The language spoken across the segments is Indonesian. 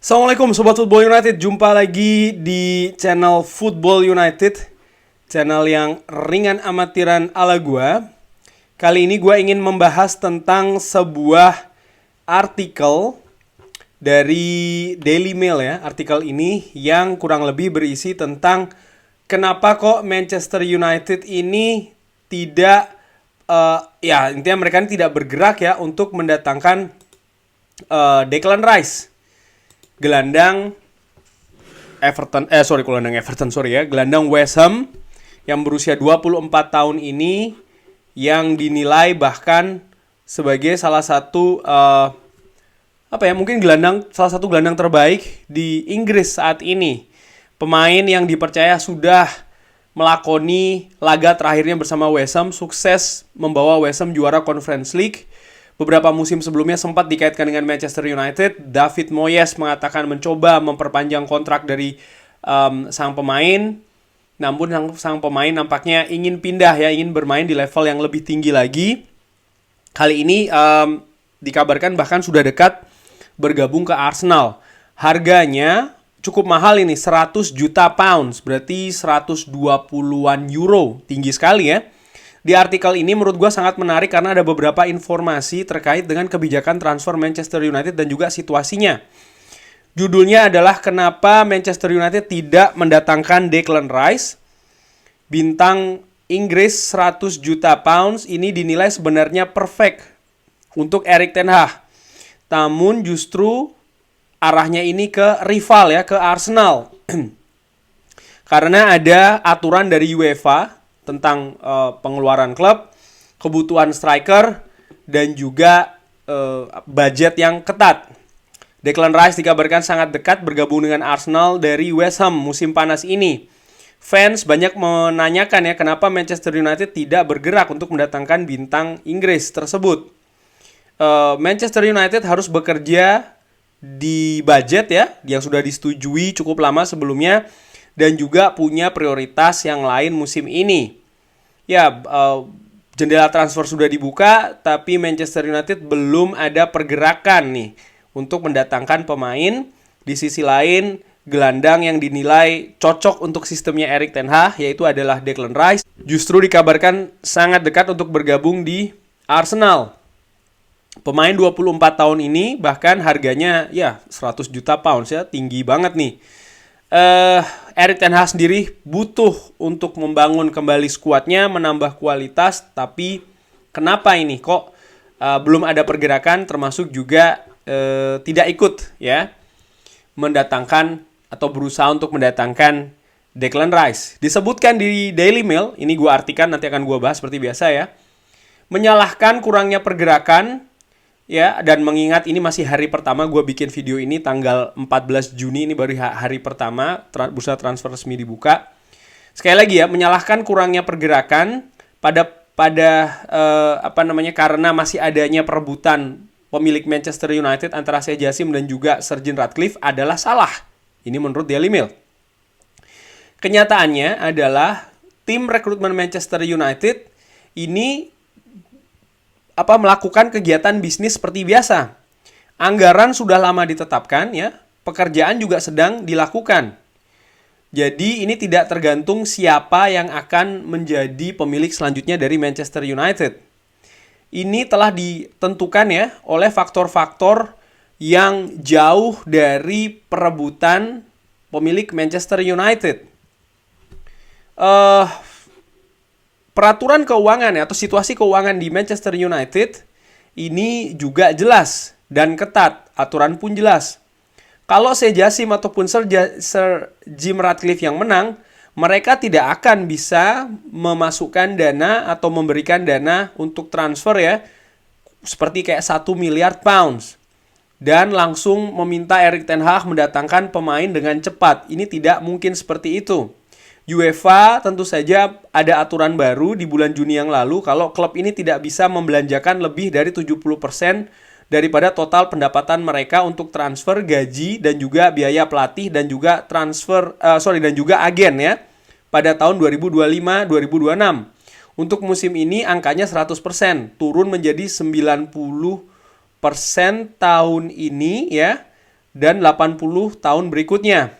Assalamualaikum Sobat Football United, jumpa lagi di channel Football United, channel yang ringan amatiran ala gua. Kali ini gua ingin membahas tentang sebuah artikel dari Daily Mail ya. Artikel ini yang kurang lebih berisi tentang kenapa kok Manchester United ini tidak intinya mereka ini tidak bergerak ya untuk mendatangkan Declan Rice, gelandang West Ham yang berusia 24 tahun ini, yang dinilai bahkan sebagai salah satu mungkin salah satu gelandang terbaik di Inggris saat ini. Pemain yang dipercaya sudah melakoni laga terakhirnya bersama West Ham, sukses membawa West Ham juara Conference League. Beberapa musim sebelumnya sempat dikaitkan dengan Manchester United. David Moyes mengatakan mencoba memperpanjang kontrak dari sang pemain. Namun sang pemain nampaknya ingin pindah ya, ingin bermain di level yang lebih tinggi lagi. Kali ini dikabarkan bahkan sudah dekat bergabung ke Arsenal. Harganya cukup mahal ini, 100 juta pounds, berarti 120-an euro. Tinggi sekali ya. Di artikel ini menurut gue sangat menarik karena ada beberapa informasi terkait dengan kebijakan transfer Manchester United dan juga situasinya. Judulnya adalah kenapa Manchester United tidak mendatangkan Declan Rice. Bintang Inggris 100 juta pounds ini dinilai sebenarnya perfect untuk Erik ten Hag. Namun justru arahnya ini ke rival ya, ke Arsenal. Karena ada aturan dari UEFA tentang pengeluaran klub, kebutuhan striker, dan juga budget yang ketat. Declan Rice dikabarkan sangat dekat bergabung dengan Arsenal dari West Ham musim panas ini. Fans banyak menanyakan ya, kenapa Manchester United tidak bergerak untuk mendatangkan bintang Inggris tersebut. Manchester United harus bekerja di budget ya, yang sudah disetujui cukup lama sebelumnya, dan juga punya prioritas yang lain musim ini. Ya, jendela transfer sudah dibuka, tapi Manchester United belum ada pergerakan nih untuk mendatangkan pemain. Di sisi lain, gelandang yang dinilai cocok untuk sistemnya Erik ten Hag, yaitu adalah Declan Rice, justru dikabarkan sangat dekat untuk bergabung di Arsenal. Pemain 24 tahun ini bahkan harganya ya 100 juta pounds ya, tinggi banget nih. Erik ten Hag sendiri butuh untuk membangun kembali skuadnya, menambah kualitas, tapi kenapa ini kok belum ada pergerakan, termasuk juga tidak ikut ya mendatangkan atau berusaha untuk mendatangkan Declan Rice. Disebutkan di Daily Mail, ini gue artikan, nanti akan gue bahas seperti biasa ya, menyalahkan kurangnya pergerakan. Ya, dan mengingat ini masih hari pertama gue bikin video ini, tanggal 14 Juni, ini baru hari pertama bursa transfer resmi dibuka. Sekali lagi ya, menyalahkan kurangnya pergerakan karena masih adanya perebutan pemilik Manchester United antara Sheikh Jassim dan juga Sir Jim Ratcliffe adalah salah. Ini menurut Daily Mail. Kenyataannya adalah tim rekrutmen Manchester United ini melakukan kegiatan bisnis seperti biasa. Anggaran sudah lama ditetapkan ya, pekerjaan juga sedang dilakukan. Jadi ini tidak tergantung siapa yang akan menjadi pemilik selanjutnya dari Manchester United. Ini telah ditentukan ya oleh faktor-faktor yang jauh dari perebutan pemilik Manchester United. Peraturan keuangan atau situasi keuangan di Manchester United ini juga jelas dan ketat. Aturan pun jelas. Kalau Sheikh Jassim ataupun Sir Jim Ratcliffe yang menang, mereka tidak akan bisa memasukkan dana atau memberikan dana untuk transfer ya, seperti kayak 1 miliar pounds. Dan langsung meminta Erik ten Hag mendatangkan pemain dengan cepat. Ini tidak mungkin seperti itu. UEFA tentu saja ada aturan baru di bulan Juni yang lalu kalau klub ini tidak bisa membelanjakan lebih dari 70% daripada total pendapatan mereka untuk transfer, gaji, dan juga biaya pelatih dan juga dan juga agen ya pada tahun 2025-2026. Untuk musim ini angkanya 100%, turun menjadi 90% tahun ini ya. dan 80 tahun berikutnya.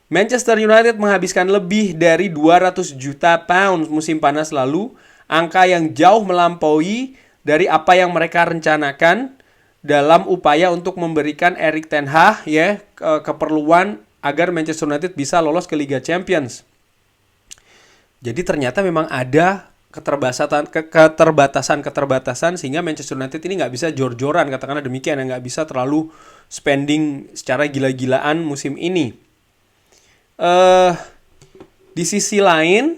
Manchester United menghabiskan lebih dari 200 juta pound musim panas lalu, angka yang jauh melampaui dari apa yang mereka rencanakan dalam upaya untuk memberikan Erik ten Hag ya keperluan agar Manchester United bisa lolos ke Liga Champions. Jadi ternyata memang ada keterbatasan sehingga Manchester United ini nggak bisa jor-joran, katakanlah demikian, nggak bisa terlalu spending secara gila-gilaan musim ini. Di sisi lain,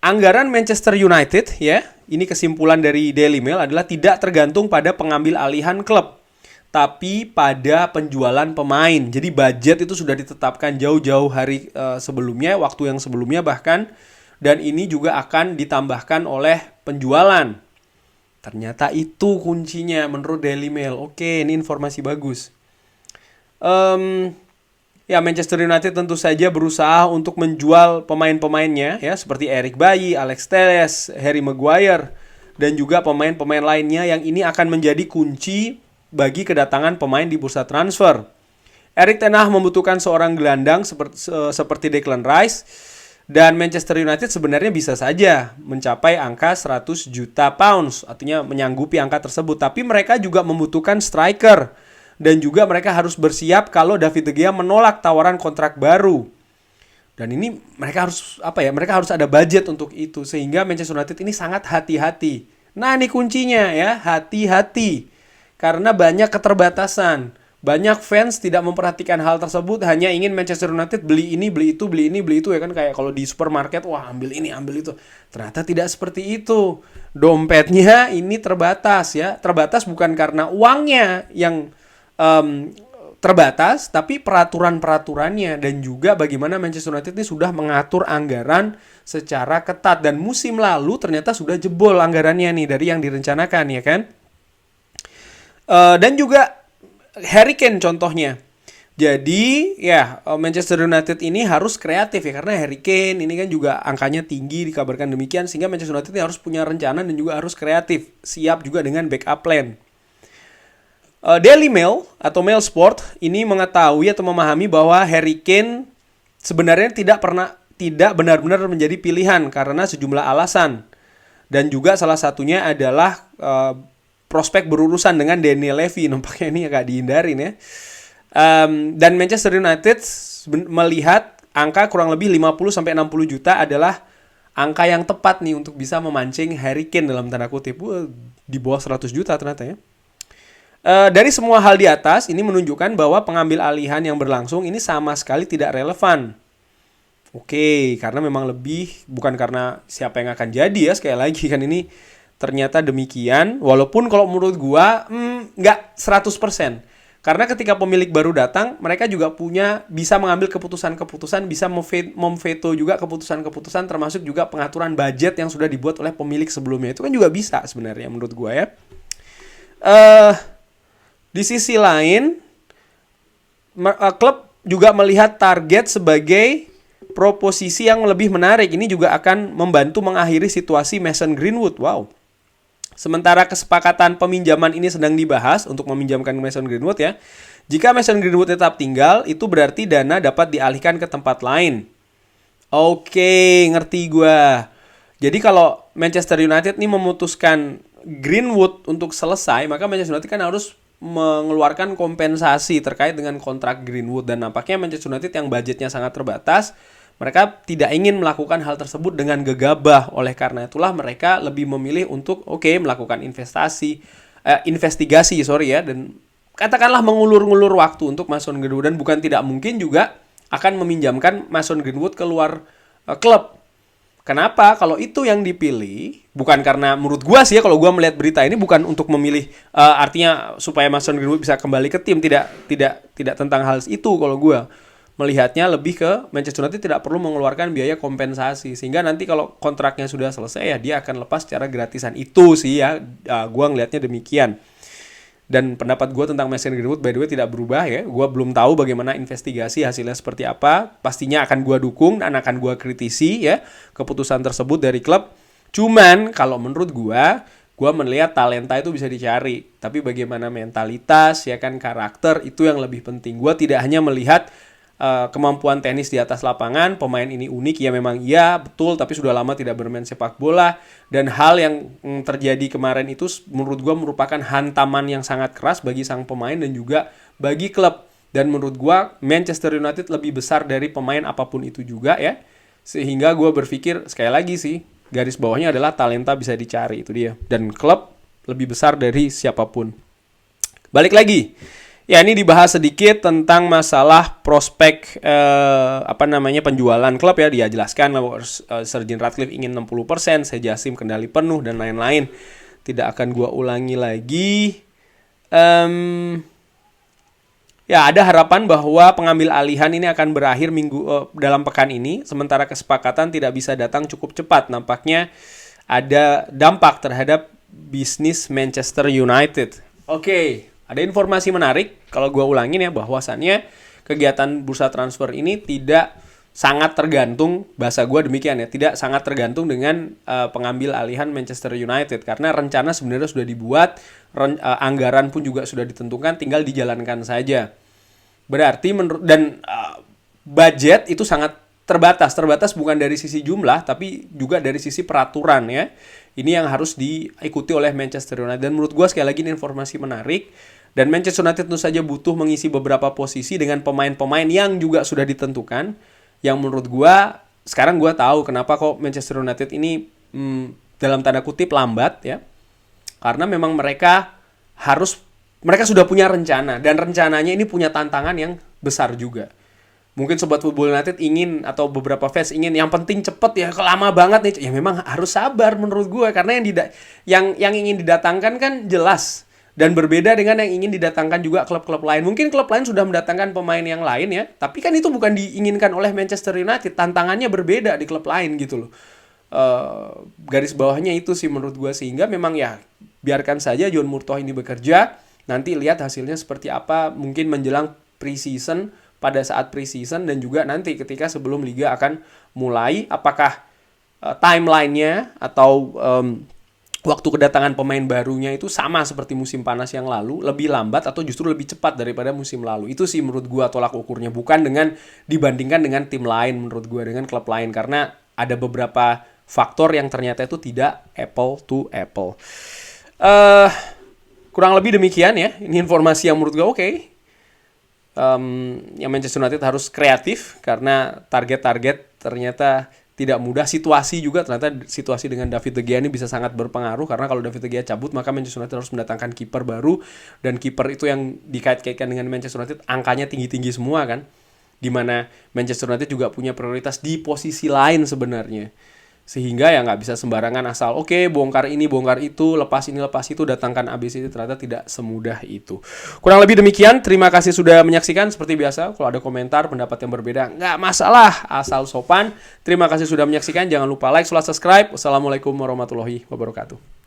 anggaran Manchester United ya, ini kesimpulan dari Daily Mail adalah tidak tergantung pada pengambil alihan klub, tapi pada penjualan pemain. Jadi budget itu sudah ditetapkan jauh-jauh hari sebelumnya, waktu yang sebelumnya bahkan, dan ini juga akan ditambahkan oleh penjualan. Ternyata itu kuncinya menurut Daily Mail. Oke, ini informasi bagus. Ya, Manchester United tentu saja berusaha untuk menjual pemain-pemainnya ya, seperti Eric Bailly, Alex Telles, Harry Maguire, dan juga pemain-pemain lainnya yang ini akan menjadi kunci bagi kedatangan pemain di bursa transfer. Erik ten Hag membutuhkan seorang gelandang seperti Declan Rice, dan Manchester United sebenarnya bisa saja mencapai angka 100 juta pounds, artinya menyanggupi angka tersebut, tapi mereka juga membutuhkan striker. Dan juga mereka harus bersiap kalau David De Gea menolak tawaran kontrak baru. Dan ini mereka harus ada budget untuk itu, sehingga Manchester United ini sangat hati-hati. Nah, ini kuncinya ya, hati-hati. Karena banyak keterbatasan. Banyak fans tidak memperhatikan hal tersebut, hanya ingin Manchester United beli ini, beli itu, beli ini, beli itu ya kan, kayak kalau di supermarket, wah ambil ini, ambil itu. Ternyata tidak seperti itu. Dompetnya ini terbatas ya. Terbatas bukan karena uangnya yang terbatas, tapi peraturan-peraturannya dan juga bagaimana Manchester United ini sudah mengatur anggaran secara ketat, dan musim lalu ternyata sudah jebol anggarannya nih dari yang direncanakan ya kan. Dan juga Harry Kane contohnya. Jadi ya Manchester United ini harus kreatif ya, karena Harry Kane ini kan juga angkanya tinggi dikabarkan demikian, sehingga Manchester United ini harus punya rencana dan juga harus kreatif, siap juga dengan backup plan. Daily Mail atau Mail Sport ini mengetahui atau memahami bahwa Harry Kane sebenarnya tidak benar-benar menjadi pilihan karena sejumlah alasan, dan juga salah satunya adalah prospek berurusan dengan Daniel Levy. Nampaknya ini agak dihindarin ya. Dan Manchester United melihat angka kurang lebih 50-60 juta adalah angka yang tepat nih untuk bisa memancing Harry Kane dalam tanda kutip. Di bawah 100 juta ternyata ya. Dari semua hal di atas ini menunjukkan bahwa pengambil alihan yang berlangsung ini sama sekali tidak relevan. Oke, karena memang bukan karena siapa yang akan jadi ya, sekali lagi kan ini ternyata demikian. Walaupun kalau menurut gua nggak 100%. Karena ketika pemilik baru datang, mereka juga bisa mengambil keputusan-keputusan, bisa memveto juga keputusan-keputusan, termasuk juga pengaturan budget yang sudah dibuat oleh pemilik sebelumnya. Itu kan juga bisa sebenarnya menurut gua ya. Di sisi lain, klub juga melihat target sebagai proposisi yang lebih menarik. Ini juga akan membantu mengakhiri situasi Mason Greenwood. Wow. Sementara kesepakatan peminjaman ini sedang dibahas untuk meminjamkan Mason Greenwood ya. Jika Mason Greenwood tetap tinggal, itu berarti dana dapat dialihkan ke tempat lain. Oke, ngerti gue. Jadi kalau Manchester United ini memutuskan Greenwood untuk selesai, maka Manchester United kan harus mengeluarkan kompensasi terkait dengan kontrak Greenwood, dan nampaknya Manchester United yang budgetnya sangat terbatas, mereka tidak ingin melakukan hal tersebut dengan gegabah. Oleh karena itulah mereka lebih memilih untuk melakukan investigasi dan katakanlah mengulur-ngulur waktu untuk Mason Greenwood, dan bukan tidak mungkin juga akan meminjamkan Mason Greenwood keluar klub. Kenapa? Kalau itu yang dipilih, bukan karena menurut gua sih ya, kalau gua melihat berita ini bukan untuk memilih artinya supaya Mason Greenwood bisa kembali ke tim, tidak tentang hal itu. Kalau gua melihatnya lebih ke Manchester United tidak perlu mengeluarkan biaya kompensasi, sehingga nanti kalau kontraknya sudah selesai ya dia akan lepas secara gratisan. Itu sih ya, gua ngelihatnya demikian. Dan pendapat gue tentang Mason Greenwood by the way tidak berubah ya. Gue belum tahu bagaimana investigasi hasilnya seperti apa. Pastinya akan gue dukung dan akan gue kritisi ya keputusan tersebut dari klub. Cuman kalau menurut gue Gua melihat talenta itu bisa dicari, tapi bagaimana mentalitas, ya kan, karakter itu yang lebih penting. Gua tidak hanya melihat kemampuan tenis di atas lapangan, pemain ini unik, ya memang iya, betul, tapi sudah lama tidak bermain sepak bola. Dan hal yang terjadi kemarin itu menurut gua merupakan hantaman yang sangat keras bagi sang pemain dan juga bagi klub. Dan menurut gua Manchester United lebih besar dari pemain apapun itu juga ya. Sehingga gua berpikir sekali lagi sih, garis bawahnya adalah talenta bisa dicari, itu dia. Dan klub lebih besar dari siapapun. Balik lagi. Ya, ini dibahas sedikit tentang masalah prospek penjualan klub ya. Dia jelaskan bahwa Sir Jim Ratcliffe ingin 60%, Sheikh Jassim kendali penuh dan lain-lain. Tidak akan gua ulangi lagi. Ya, ada harapan bahwa pengambil alihan ini akan berakhir dalam pekan ini, sementara kesepakatan tidak bisa datang cukup cepat. Nampaknya ada dampak terhadap bisnis Manchester United. Oke, ada informasi menarik, kalau gue ulangin ya, bahwasannya kegiatan bursa transfer ini tidak sangat tergantung, bahasa gue demikian ya, tidak sangat tergantung dengan pengambil alihan Manchester United. Karena rencana sebenarnya sudah dibuat, anggaran pun juga sudah ditentukan, tinggal dijalankan saja. Berarti budget itu sangat terbatas bukan dari sisi jumlah, tapi juga dari sisi peraturan ya. Ini yang harus diikuti oleh Manchester United. Dan menurut gue sekali lagi ini informasi menarik. Dan Manchester United tentu saja butuh mengisi beberapa posisi dengan pemain-pemain yang juga sudah ditentukan. Yang menurut gue, sekarang gue tahu kenapa kok Manchester United ini dalam tanda kutip lambat ya. Karena memang mereka sudah punya rencana. Dan rencananya ini punya tantangan yang besar juga. Mungkin Sobat Football United ingin, atau beberapa fans ingin, yang penting cepet ya, lama banget nih. Ya memang harus sabar menurut gue. Karena yang ingin didatangkan kan jelas. Dan berbeda dengan yang ingin didatangkan juga klub-klub lain. Mungkin klub lain sudah mendatangkan pemain yang lain ya. Tapi kan itu bukan diinginkan oleh Manchester United. Tantangannya berbeda di klub lain gitu loh. Garis bawahnya itu sih menurut gue. Sehingga memang ya biarkan saja John Murtough ini bekerja. Nanti lihat hasilnya seperti apa. Mungkin menjelang pre-season, pada saat pre-season, dan juga nanti ketika sebelum Liga akan mulai. Apakah timelinenya atau waktu kedatangan pemain barunya itu sama seperti musim panas yang lalu, lebih lambat atau justru lebih cepat daripada musim lalu. Itu sih menurut gue tolak ukurnya, bukan dibandingkan dengan tim lain menurut gue, dengan klub lain, karena ada beberapa faktor yang ternyata itu tidak apple to apple. Kurang lebih demikian ya, ini informasi yang menurut gue oke. Yang Manchester United harus kreatif karena target-target ternyata tidak mudah. Situasi juga, ternyata situasi dengan David De Gea ini bisa sangat berpengaruh, karena kalau David De Gea cabut maka Manchester United harus mendatangkan kiper baru, dan kiper itu yang dikait-kaitkan dengan Manchester United angkanya tinggi-tinggi semua kan, dimana Manchester United juga punya prioritas di posisi lain sebenarnya, sehingga ya nggak bisa sembarangan asal oke, bongkar ini bongkar itu, lepas ini lepas itu, datangkan ABC, ternyata tidak semudah itu. Kurang lebih demikian, terima kasih sudah menyaksikan. Seperti biasa, kalau ada komentar pendapat yang berbeda nggak masalah, asal sopan. Terima kasih sudah menyaksikan, jangan lupa like, subscribe. Wassalamualaikum warahmatullahi wabarakatuh.